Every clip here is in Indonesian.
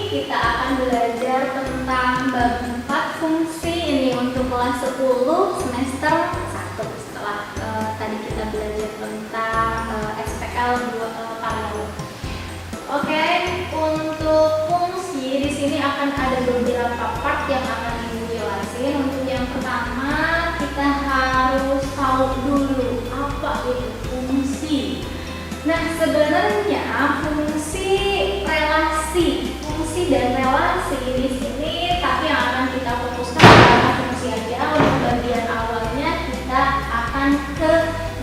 kita akan belajar tentang bab 4 fungsi ini untuk kelas 10 semester 1 setelah tadi kita belajar tentang SPL 2 Paralel. Oke, untuk fungsi di sini akan ada beberapa part yang akan Ibu jelasin. Untuk yang pertama, kita harus tahu dulu apa itu fungsi. Nah, sebenarnya fungsi dan relasi di sini, tapi yang akan kita fokuskan adalah fungsi aja. Untuk bagian awalnya kita akan ke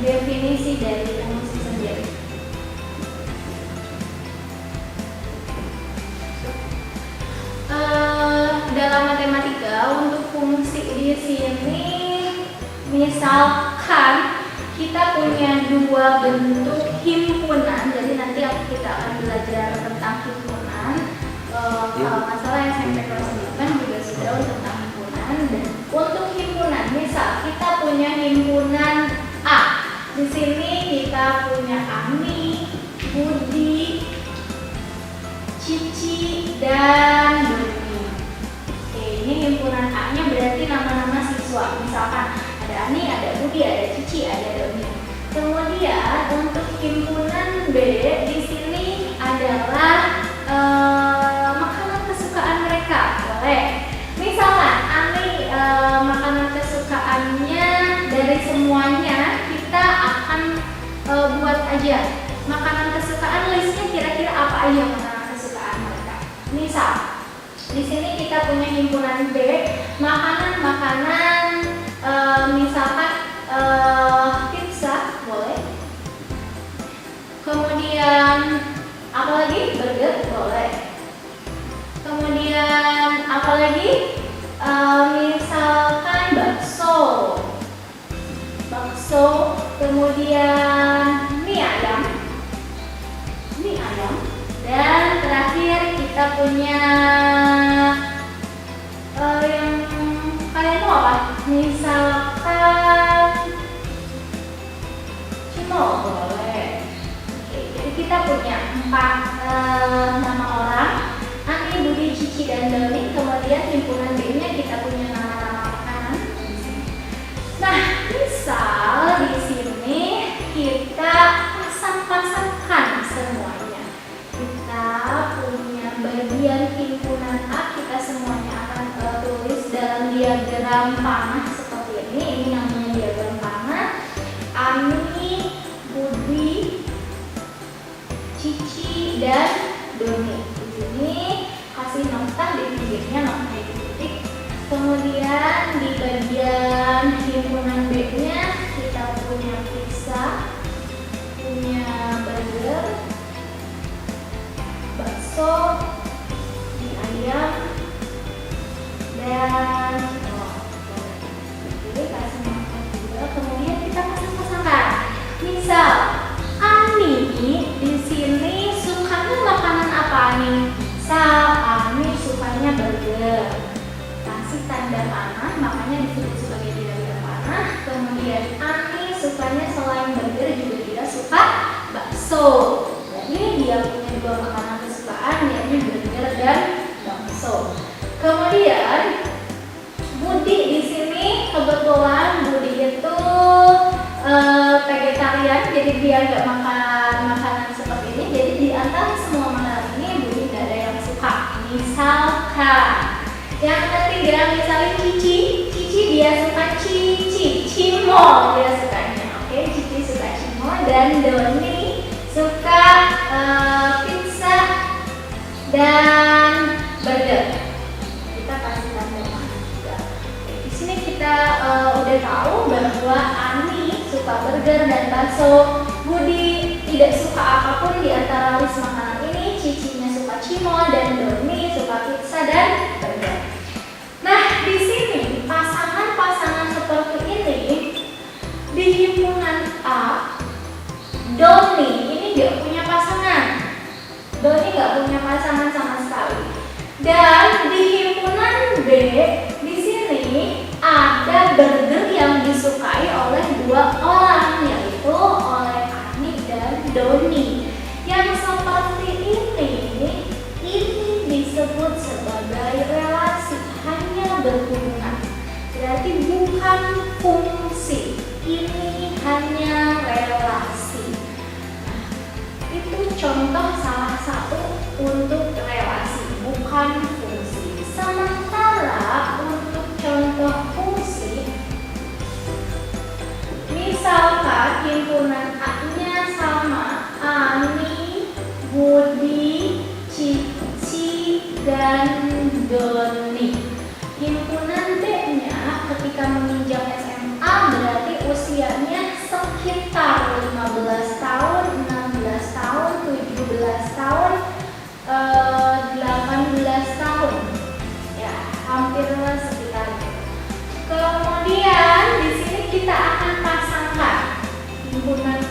definisi dari fungsi sendiri. Dalam matematika untuk fungsi di sini, misalkan kita punya dua bentuk himpunan, jadi nanti kita akan belajar tentang himpunan. Kalau masalah SMP kelas 9 juga sudah tentang himpunan. Dan untuk himpunan, misal kita punya himpunan A, di sini kita punya Ani, Budi, Cici, dan Doni. Oke, ini himpunan A-nya berarti nama-nama siswa. Misalkan ada Ani, ada Budi, ada Cici, ada Doni. Kemudian untuk himpunan B di sini adalah makanan kesukaan mereka. Boleh. Misalkan Ani makanan kesukaannya dari semuanya kita akan buat aja makanan kesukaan, listnya kira-kira apa aja makanan kesukaan mereka. Misal di sini kita punya himpunan B, makanan-makanan misalkan pizza, boleh. Kemudian apa lagi? Burger, boleh. Kemudian apa lagi? Misalkan bakso, kemudian mie ayam, dan terakhir kita punya yang kalian tahu apa? Misalkan cimol, boleh. Oke, jadi kita punya 4 nama orang, Ani, Budi, Cici, dan Doni. Kemudian himpunan B-nya kita punya nama-nama makanan. Nah, misal di sini kita pasang-pasangkan semuanya. Kita punya bagian himpunan A, kita semuanya akan tulis dalam diagram panah seperti ini. Ini namanya diagram panah. Ani, Budi, Cici, dan Doni. Di sini kasih nota di pinggirnya, nota di titik. Kemudian di bagian himpunan B-nya kita punya pizza, punya burger, bakso, mie ayam, dan jadi kasih nota juga. Kemudian kita pasang-pasangkan. Misal Ani di sini sukanya makanan apa nih? Ani sukanya burger. Kasih tanda panah, makanya disebut sebagai diagram panah. Kemudian Ani sukanya selain burger juga dia suka bakso. Jadi dia punya dua makanan kesukaan, yaitu burger dan bakso. Kemudian Budi di sini kebetulan Budi itu vegetarian, jadi dia nggak makan makanan seperti ini. Jadi di antara semua makanan ini Budi nggak ada yang suka. Misalkan yang ketiga, misalnya Cici dia suka cimol dia sukanya. Oke, Cici suka cimol, dan Doni suka pizza dan burger. Kita kasih tanda panah juga. Di sini kita udah tahu bahwa Ani suka burger dan bakso, Budi tidak suka apapun di antara list makanan ini, Cicinya suka cimol, dan Doni suka pizza dan burger. Nah, di sini pasangan-pasangan seperti ini di himpunan A, Doni ini nggak punya pasangan. Doni nggak punya pasangan sama sekali. Dan di himpunan B, di sini ada burger yang disukai oleh 2 orang, yaitu oleh Ani dan Doni. Yang seperti ini disebut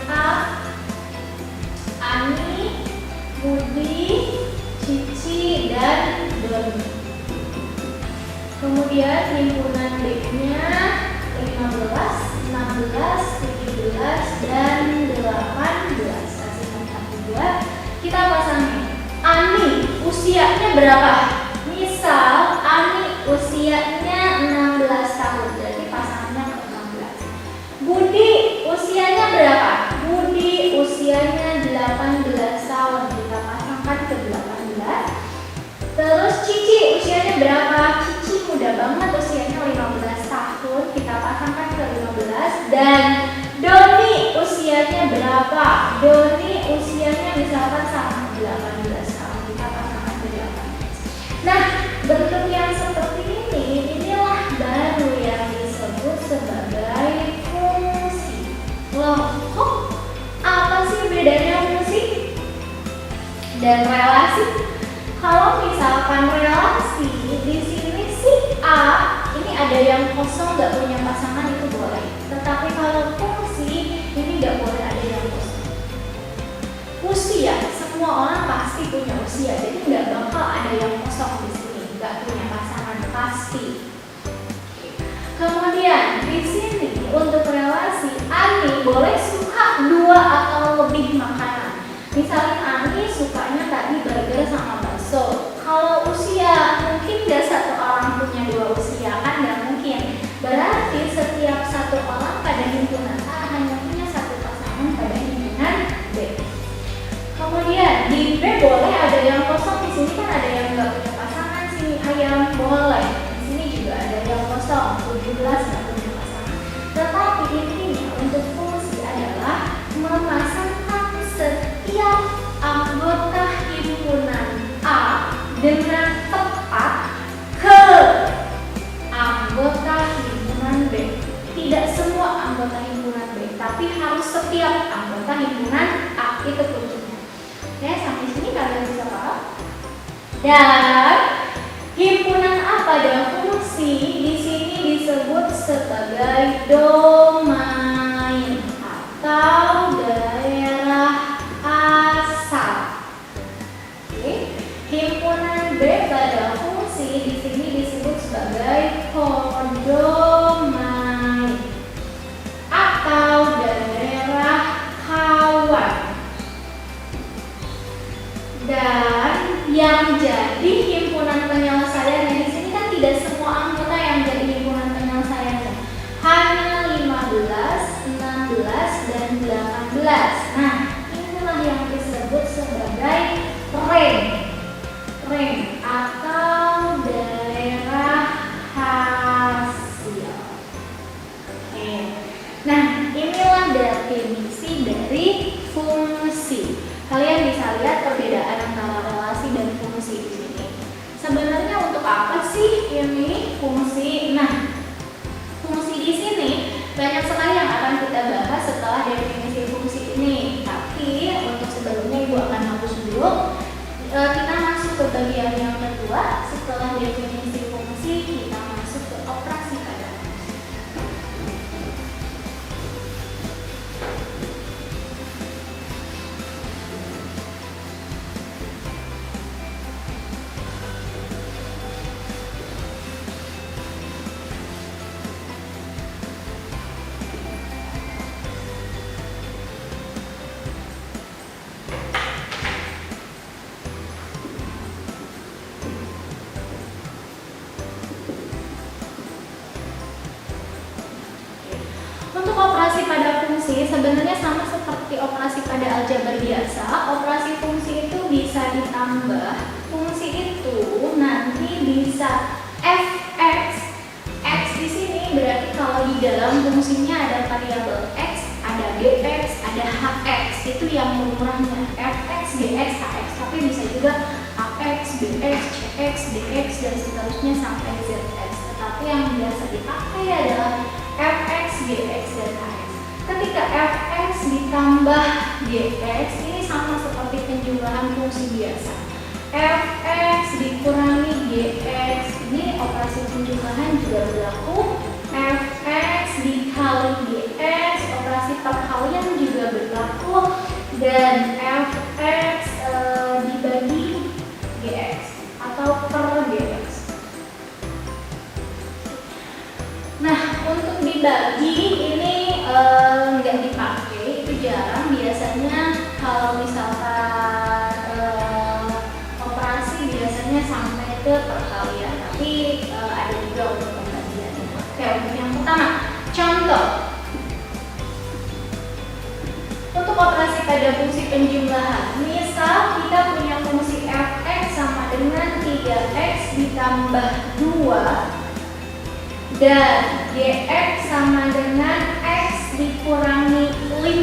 A, Ani, Budi, Cici, dan Doni. Kemudian himpunan B-nya 15, 16, 17, dan 18. Kasihkan satu dua. Kita pasangin. Ani usianya berapa? Misal Ani usianya 16 tahun, berarti pasangannya ke 16. Budi usianya berapa? Budi usianya 18 tahun, kita pasangkan ke 18. Terus Cici usianya berapa? Cici muda banget, usianya 15 tahun, kita pasangkan ke 15. Dan Doni usianya berapa? Doni usianya misalkan sama 18 tahun, kita pasangkan ke 18. Nah, bentuk yang seperti ini, inilah baru yang disebut sebagai fungsi. Loh, kok apa sih bedanya fungsi dan relasi? Kalau misalkan relasi, di sini si A ini ada yang kosong nggak punya pasangan itu boleh. Tetapi kalau fungsi ini nggak boleh ada yang kosong. Usia, semua orang pasti punya usia, jadi nggak bakal ada yang kosong di sini, nggak punya pasangan pasti. Kemudian di sini untuk relasi, Ani boleh suka 2 atau lebih makanan. Misalnya Ani sukanya tadi burger sama bakso. Kalau usia, mungkin nggak satu orang punya 2 usia, kan nggak mungkin. Berarti setiap satu orang pada himpunan A hanya punya 1 pasangan pada himpunan B. Kemudian di B boleh ada yang kosong, di sini kan ada yang nggak punya pasangan, sini ayam boleh. Di sini juga ada yang kosong, 17 nggak punya pasangan. Tetapi intinya untuk fungsi adalah memasangkan setiap anggota himpunan A dengan tepat ke anggota himpunan B. Tidak semua anggota himpunan B, tapi harus setiap anggota himpunan A, itu kuncinya. Oke, sampai sini kalian bisa paham? Dan himpunan A pada fungsi di sini disebut sebagai domain atau daerah asal. Oke. Himpunan B pada fungsi di sini disebut sebagai kodomain atau daerah kawan. Dan yang jadi himpunan penyelesaiannya di sini kan tidak semua anggota yang jadi himpunan penyelesaiannya. Hanya 15, 16, dan 18. Nah, inilah yang disebut sebagai rank atau daerah hasil. Oke. Nah, inilah definisi dari fungsi. Kalian bisa lihat perbedaan antara relasi dan fungsi di sini. Sebenarnya untuk apa sih ini fungsi? Nah, fungsi di sini banyak sekali yang akan kita bahas setelah definisi fungsi ini. Tapi untuk sebelumnya Ibu akan hapus dulu. Kita masuk ke bagian yang kedua. Setelah definisi fungsi, kita masuk ke operasi pada fungsi. Untuk operasi pada fungsi sebenarnya sama seperti operasi pada aljabar biasa. Operasi fungsi itu bisa ditambah. Fungsi itu nanti bisa fx. X di sini berarti kalau di dalam fungsinya ada variabel x, ada dx, ada hx. Itu yang murahnya fx, dx, hx. Tapi bisa juga ax, bx, cx, dx dan seterusnya sampai zx. Tetapi yang biasa dipakai adalah fx, gx, dan hx. Ketika fx ditambah gx, ini sama seperti penjumlahan fungsi biasa. Fx dikurangi gx, ini operasi penjumlahan juga berlaku. Fx dikali gx, operasi perkalian juga berlaku. Kalau misalkan operasi biasanya sampai ke perkalian, tapi ada juga untuk pembagiannya. Oke, untuk yang pertama, contoh. Untuk operasi pada fungsi penjumlahan, misal kita punya fungsi f(x) sama dengan 3x ditambah 2 dan gx sama dengan x dikurangi 5.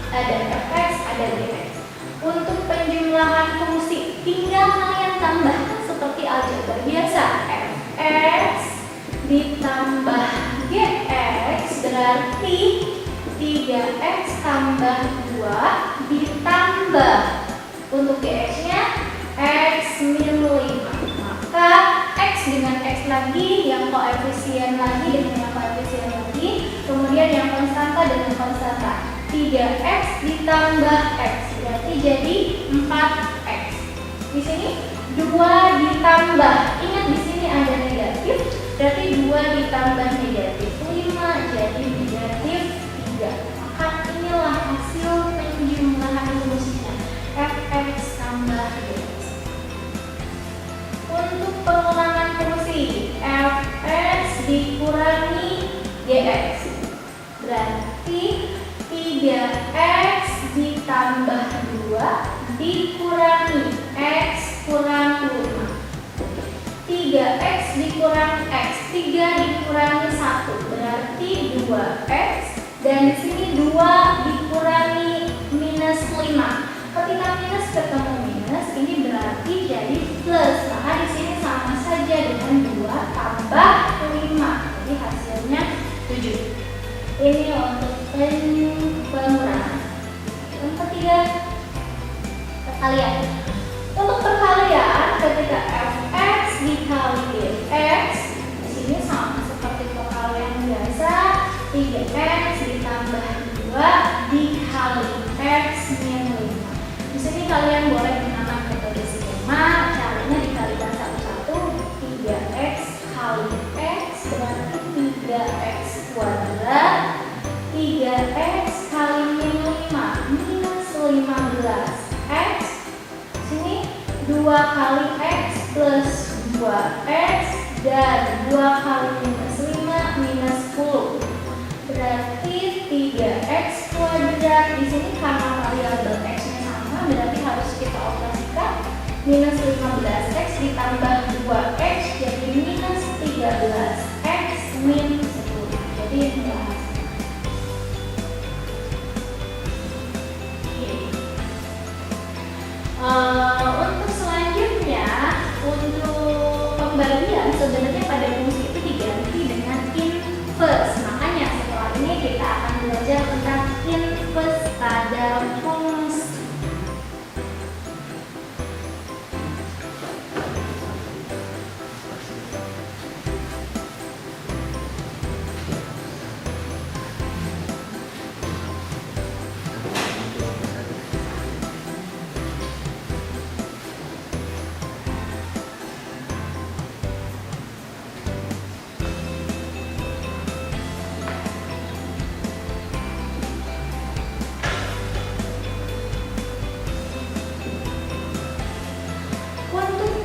Ada fx, ada gx. Untuk penjumlahan fungsi, tinggal kalian tambahkan seperti aljabar biasa. Fx ditambah gx berarti 3x tambah 2 ditambah untuk gx-nya x min 5. Maka x dengan x lagi, yang koefisien lagi dengan yang koefisien lagi, kemudian yang konstanta dengan konstanta. 3x ditambah x berarti jadi 4x. Di sini 2 ditambah, ingat di sini ada negatif, berarti 2 ditambah negatif 5 jadi negatif 3. Maka inilah hasil penjumlahan fungsinya, fx tambah gx. Untuk pengulangan fungsi, fx dikurangi gx berarti 3x ditambah 2 dikurangi x kurang 5. 3x dikurangi x, 3 dikurangi 1 berarti 2x, dan di sini 2 dikurangi minus 5. Ketika minus ketemu minus, ini berarti jadi plus. Maka di sini sama saja dengan 2 tambah 5. Jadi hasilnya 7. Ini untuk pengurangan. Yang ketiga, perkalian. Untuk perkalian, ketika fx dikali gx, di sini sama seperti perkalian biasa, 3x ditambah 2 dikali x min 5. Di sini kalian boleh menggunakan metode skema, caranya dikalikan satu-satu. 3x kali x berarti 3x kuadrat, 3x kali min 5 minus 15x. Sini 2 kali x plus 2x dan 2 kali minus 5 minus 10 berarti 3x kuadrat. Di sini karena variabel x-nya sama berarti harus kita operasikan. Minus 15x ditambah 2x jadi minus 13x min 10. Jadi inilah hasilnya. Untuk selanjutnya, untuk pembagian sebenarnya pada fungsi itu diganti dengan inverse. Makanya setelah ini kita akan belajar tentang inverse pada fungsi.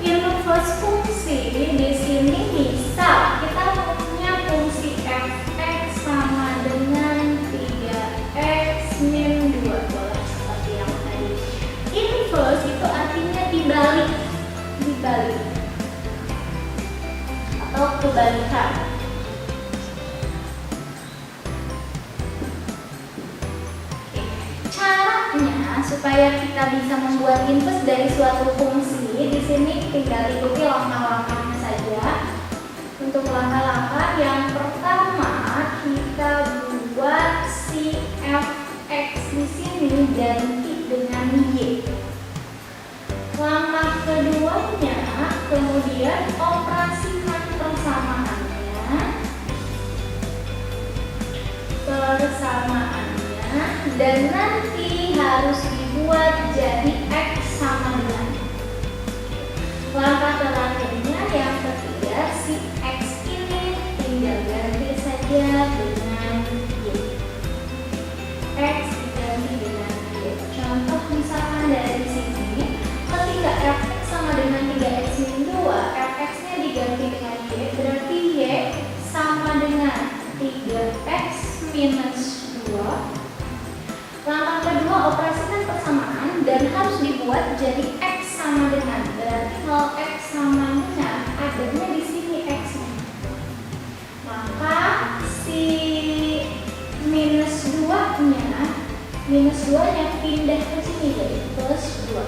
Inverse fungsi di sini misal kita punya fungsi fx sama dengan 3x min 2, boleh seperti yang tadi. Inverse itu artinya dibalik atau kebalikan. Caranya supaya kita bisa membuat inverse dari suatu fungsi, di sini tinggal ikuti langkah-langkahnya saja. Untuk langkah-langkah yang pertama, kita buat si fx di sini ganti dengan y. Langkah keduanya, kemudian operasikan persamaannya, dan nanti harus dibuat jadi x sama dengan. Langkah terakhirnya yang ketiga, si x ini tinggal ganti saja dengan y. X diganti dengan y. Contoh misalkan 2 nya pindah ke sini jadi plus 2.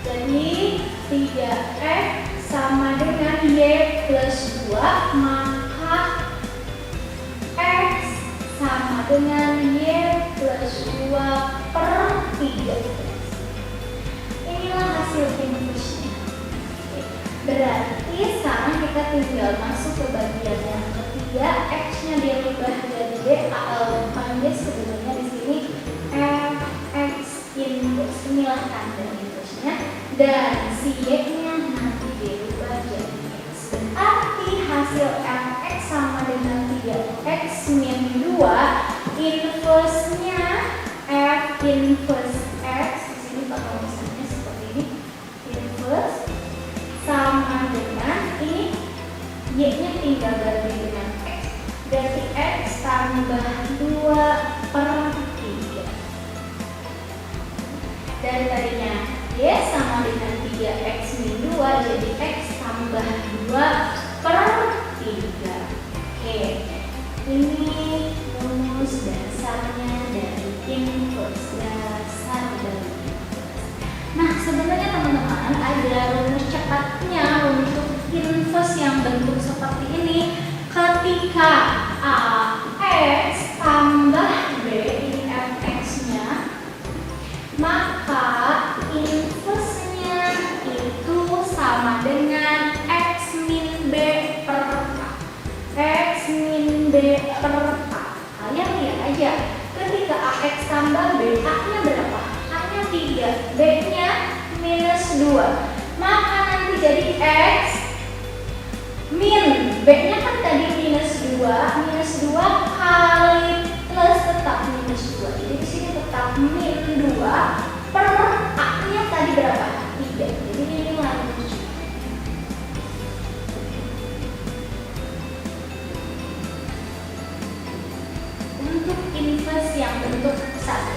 Jadi 3x sama dengan y plus 2, maka x sama dengan y plus 2 per 3. Inilah hasil inverse-nya. Berarti sekarang kita tinggal masuk ke bagian yang ketiga, x-nya dirubah jadi y, panggil sebenarnya di sini fx inverse. Inilah tanda inverse-nya, dan si y-nya nanti dirubah jadi x. Berarti hasil fx sama dengan 3x min 2, inverse-nya f inverse x, di sini pakai misalnya seperti ini, inverse sama dengan ini y-nya tinggal ganti dengan x, berarti x tambah 2 per 3. Dari tadinya y sama dengan 3x min 2, jadi x tambah 2 per 3. Oke, ini rumus dasarnya dari inverse, dasar dari inverse. Nah, sebenarnya teman-teman ada rumus cepatnya untuk inverse yang bentuk seperti ini. Ketika ax tambah b, ini fx-nya, maka inverse-nya itu sama dengan x min b per a. X min b per a. Kalian lihat aja, ketika ax tambah b, a-nya berapa? A-nya 3, b-nya minus 2. Maka nanti jadi x min b-nya kan tadi minus 2 kali plus tetap minus 2. Jadi di sini tetap min 2 per a-nya tadi berapa? 3. Jadi ini lagi. Untuk inverse yang bentuk satu.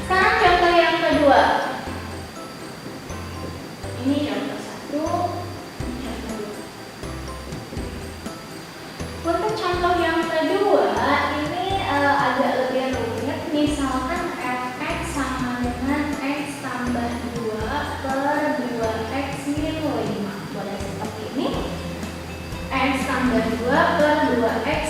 Sekarang contoh yang kedua. Ini contoh satu. Untuk contoh yang kedua, ini agak lebih rumit. Misalkan fx sama dengan x tambah 2 per 2x min 5. Boleh seperti ini. X tambah 2 per 2x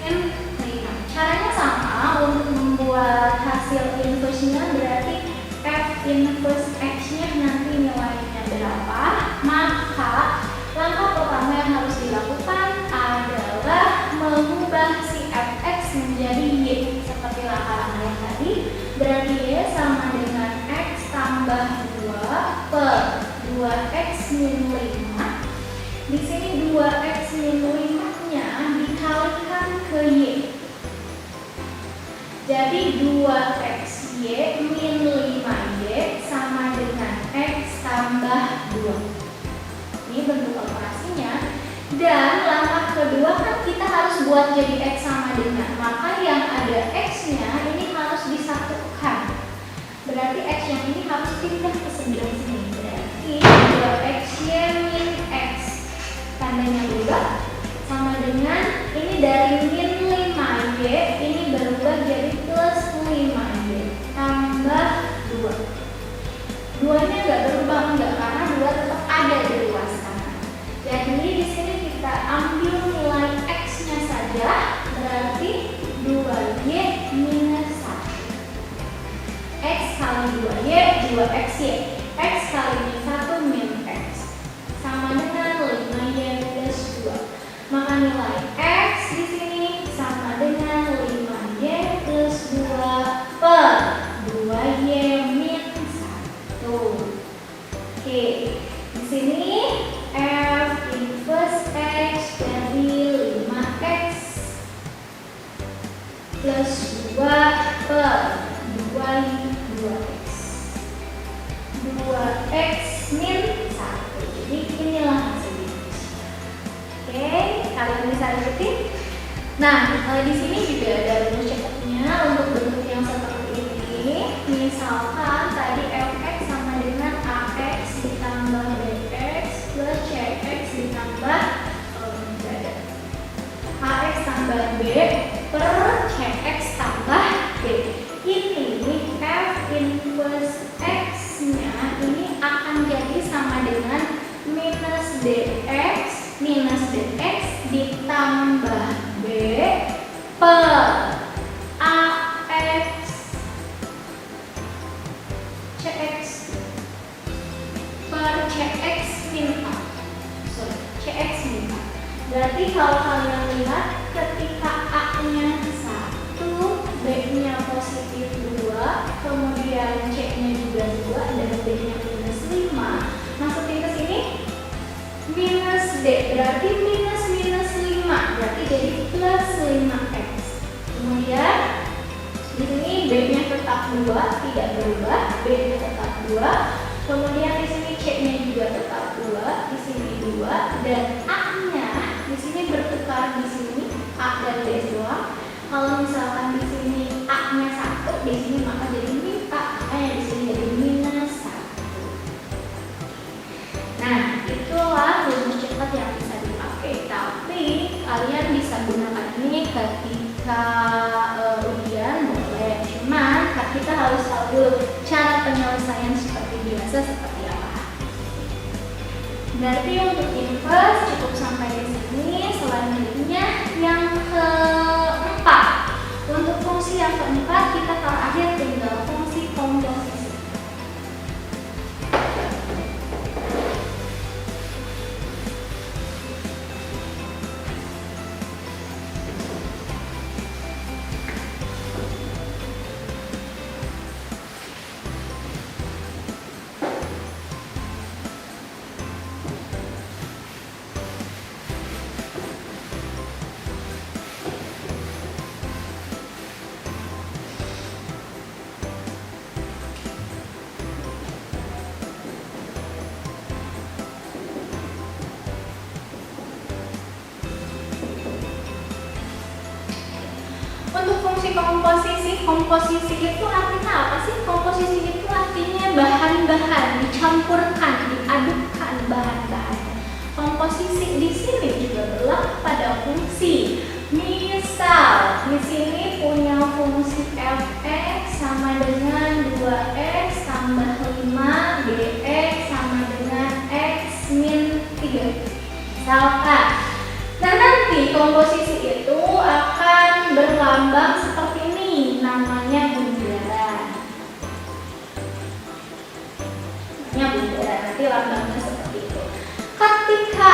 min 5. Caranya sama. Untuk membuat hasil inverse-nya berarti f inverse x-nya nanti nilainya berapa. Maka langkah pertama yang harus dilakukan adalah mengubah si fx menjadi y, seperti langkah yang tadi. Berarti y sama dengan x tambah 2 per 2x min 5. Di sini 2x min 5-nya dikalikan ke y. Jadi 2xy min 5y sama dengan x tambah 2. Ini bentuk operasinya. Dan langkah kedua kan kita harus buat jadi x sama dengan, maka yang ada x-nya ini harus disatukan. Berarti x yang ini harus pindah ke sebelah sini. Berarti 2xy min x, tandanya berubah, sama dengan ini dari min 5y ini berubah jadi plus 5y tambah 2. 2-nya nggak berubah, enggak, karena 2 tetap ada di ruas kanan. Jadi di sini kita ambil nilai x-nya saja, berarti 2y minus 1. X kali 2y, 2xy. X kali min 1 min x. Sama dengan 5y plus 2. Maka nilai x di sini sama dengan 5y plus 2 per 2y min 1. Oke, di sini f inverse x dari 5x plus 2 per 2x 2x min 1. Jadi inilah hasilnya. Oke, kalian bisa ikutin. Nah, di sini juga ada rumus cepatnya untuk bentuk yang seperti ini. Misalkan tadi fx sama dengan ax ditambah bx plus cx ditambah ax tambah b per cx tambah b. dx ditambah b per ax cx per cx min a. cx min a. Berarti kalau kalian lihat ketika a-nya 1, b-nya positif 2, kemudian c-nya juga 2 dan b-nya minus 5, masukin ke sini minus d, berarti minus 5, berarti jadi plus 5x. Kemudian di sini b-nya tetap 2, tidak berubah, b-nya tetap 2. Kemudian di sini c-nya juga tetap 2, di sini 2, dan a-nya di sini bertukar, di sini a dan b doang. Kalau misalkan di sini a-nya 1, di sini maka jadi min a, makanya di sini jadi minus 1. Nah, itulah rumus cepat yang bisa dipakai. Tapi kalian bisa gunakan ini ketika ujian boleh. Cuman kita harus tahu dulu cara penyelesaian seperti biasa seperti apa. Berarti untuk inverse cukup sampai di sini. Selanjutnya yang keempat. Untuk fungsi yang keempat kita terakhir tinggal fungsi komposisi. Untuk fungsi komposisi itu artinya apa sih? Komposisi itu artinya bahan-bahan dicampurkan, diadukkan bahan-bahan. Komposisi di sini juga berlaku pada fungsi. Misal di sini punya fungsi f(x) sama dengan 2x tambah 5 dx sama dengan x min 3. Misalkan. Nah, nanti komposisi itu akan berlambang seperti ini, namanya bundaran. Nanti lambangnya seperti itu. Ketika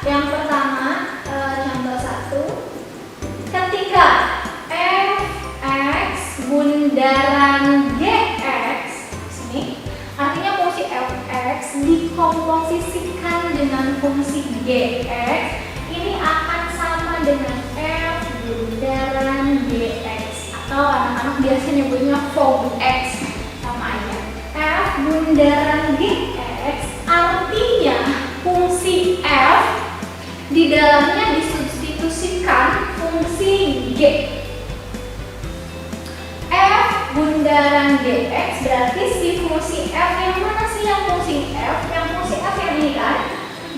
yang pertama, contoh 1, ketika fx bundaran gx, sini, artinya fungsi fx dikomposisikan dengan fungsi gx, ini akan sama dengan f bundaran dx, atau anak-anak biasa nyebutnya fog x, sama aja. F bundaran dx artinya fungsi f di dalamnya disubstitusikan fungsi g. F bundaran dx berarti si fungsi f yang mana sih yang fungsi f? Yang fungsi f yang ini kan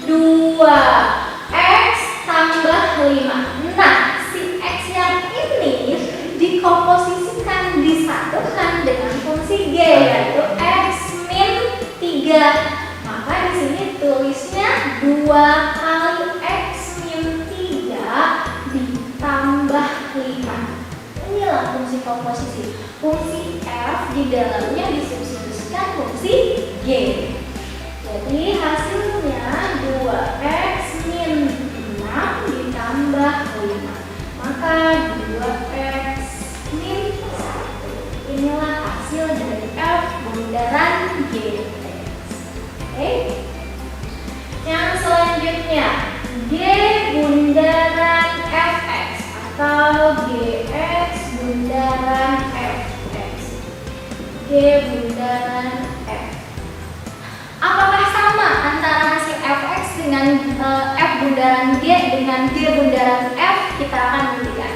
2x tambah 5. Nah, si x yang ini dikomposisikan, disatukan dengan fungsi g, yaitu x min 3. Maka di sini tulisnya 2 kali x min 3 ditambah 5. Inilah fungsi komposisi. Fungsi f di dalamnya disubstitusikan fungsi g. Jadi hasilnya 2x min 6 ditambah 5, maka 2x min 1. Inilah hasil dari f bundaran gx. Oke. Yang selanjutnya g bundaran fx atau gx bundaran fx. G bundaran f. Apakah sama antara hasil fx dengan f bundaran g dengan g bundaran f? Kita akan melihat.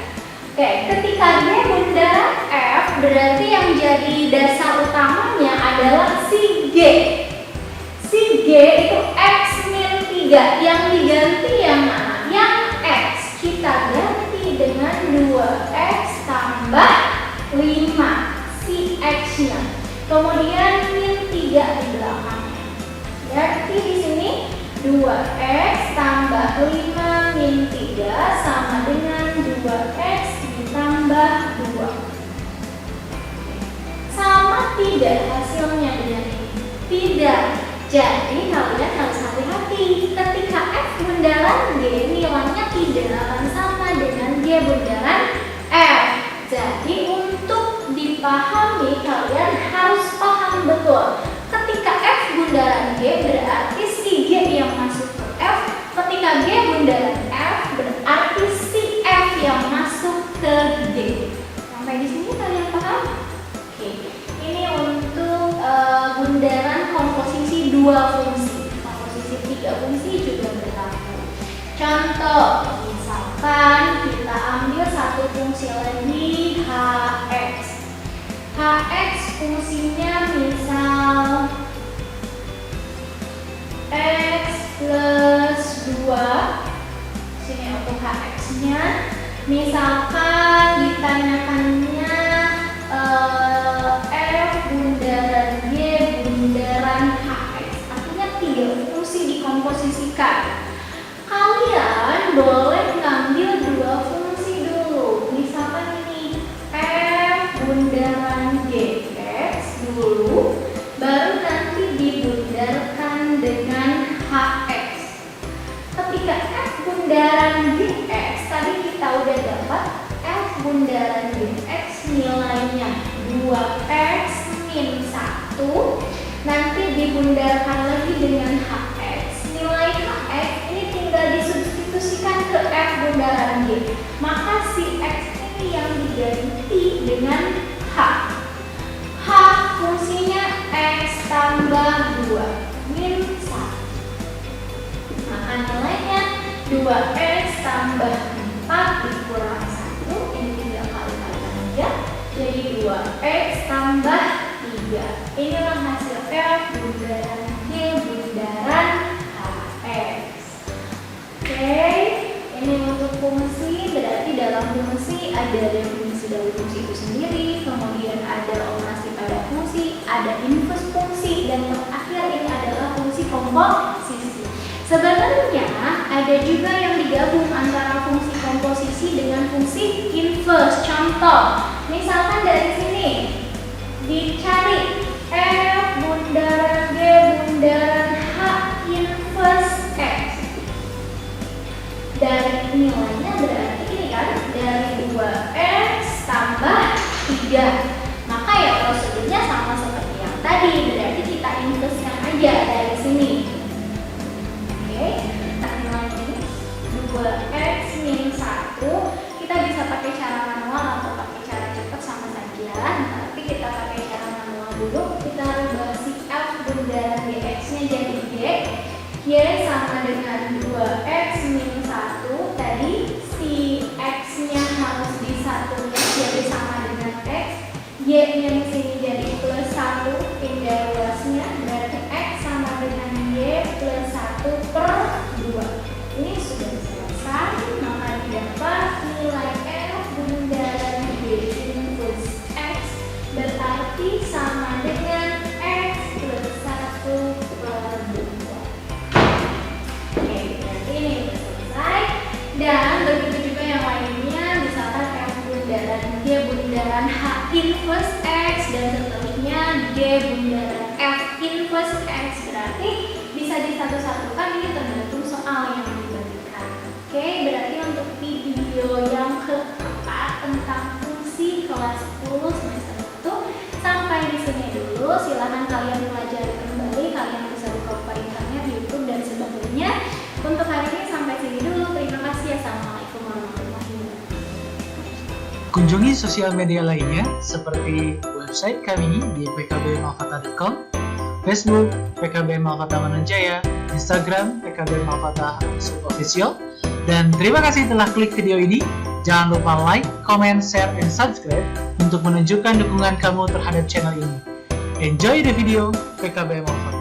Oke, ketika g bundaran f berarti yang jadi dasar utamanya adalah si g. Si g itu x min 3, yang diganti yang mana? Yang x. Kita ganti dengan 2x tambah 5, si x-nya. Kemudian min 3 di belakangnya. Berarti di sini 2x tambah 5 min 3 sama dengan 2x ditambah 2. Sama tidak hasilnya dengan ini? Tidak. Jadi kalian harus hati-hati. Ketika F bundaran G nilainya tidak akan sama dengan G bundaran F. Jadi untuk dipahami kalian harus paham betul. Ketika F bundaran G berarti si G yang masuk ke F. Ketika G bundaran F berarti si F yang masuk ke G. Sampai di sini kalian paham? Oke. Ini untuk bundaran komposisi 2 fungsi. Komposisi 3 fungsi juga berlaku. Contoh, misalkan kita ambil satu fungsi lagi Hx. Hx fungsinya misal x plus 2. Sini untuk Hx-nya. Misalkan ditanyakannya F bundaran G bundaran Hx. Artinya 3 fungsi dikomposisikan. Kalian boleh ngambil 2 fungsi dulu. Misalkan ini F bundaran Gx dulu, baru nanti dibundarkan dengan Hx. Ketika F bundaran Gx, tadi kita udah dapat F bundaran Gx nilainya 2x min 1. Nanti dibundarkan lagi dengan Hx. Nilai Hx ini tinggal disubstitusikan ke F bundaran G. Maka si X ini yang diganti dengan H. H fungsinya X tambah 2 min 1. Maka nilainya 2x tambah 4 dikurang 1. Ini tinggal kali-kalikan aja. Jadi 2x tambah 3. Inilah hasil F bundaran G bundaran Hx. Oke, ini untuk fungsi. Berarti dalam fungsi ada definisi dari fungsi itu sendiri, kemudian ada operasi pada fungsi, ada inverse fungsi, dan terakhir ini adalah fungsi komposisi. Sebenarnya ada juga yang digabung antara fungsi komposisi dengan fungsi inverse. Contoh, misalkan dari sini dicari F bundaran G bundaran H inverse X. Dari nilainya berarti ini kan dari 2x tambah 3. Maka ya prosedurnya sama seperti yang tadi. Berarti kita inverse-kan aja dari sini. Oke, nilainya ini 2x min 1. Kita bisa pakai cara manual atau pakai cara cepat sama saja. Tapi kita pakai cara manual dulu. Kita rubah si F bundaran Gx-nya jadi G. Y sama dengan 2x min 1. Tadi si x-nya harus disatukan jadi sama dengan x. Y-nya di sini jadi plus 1, pindah ruasnya. Berarti x sama dengan y plus 1 per 2. Ini sudah selesai. Maka didapat nilai F bundaran G inverse x berarti sama dengan x plus 1 per 2. Dan begitu juga yang lainnya, misalkan F bundaran G bundaran H inverse X dan seterusnya G bundaran F inverse X. Berarti bisa disatu-satukan, ini tergantung soal yang diberikan. Oke, berarti untuk video yang keempat tentang fungsi kelas 10 semester 1 sampai di sini dulu. Silahkan kalian pelajari kembali, kalian bisa buka internet, YouTube dan sebagainya. Untuk hari ini sampai sini dulu. Terima kasih. Assalamualaikum warahmatullahi wabarakatuh. Kunjungi sosial media lainnya seperti website kami di pkbmalkata.com, Facebook PKB Malkata Mananjaya, Instagram PKB Malkata Official. Dan terima kasih telah klik video ini. Jangan lupa like, comment, share, dan subscribe untuk menunjukkan dukungan kamu terhadap channel ini. Enjoy the video PKB Malkata.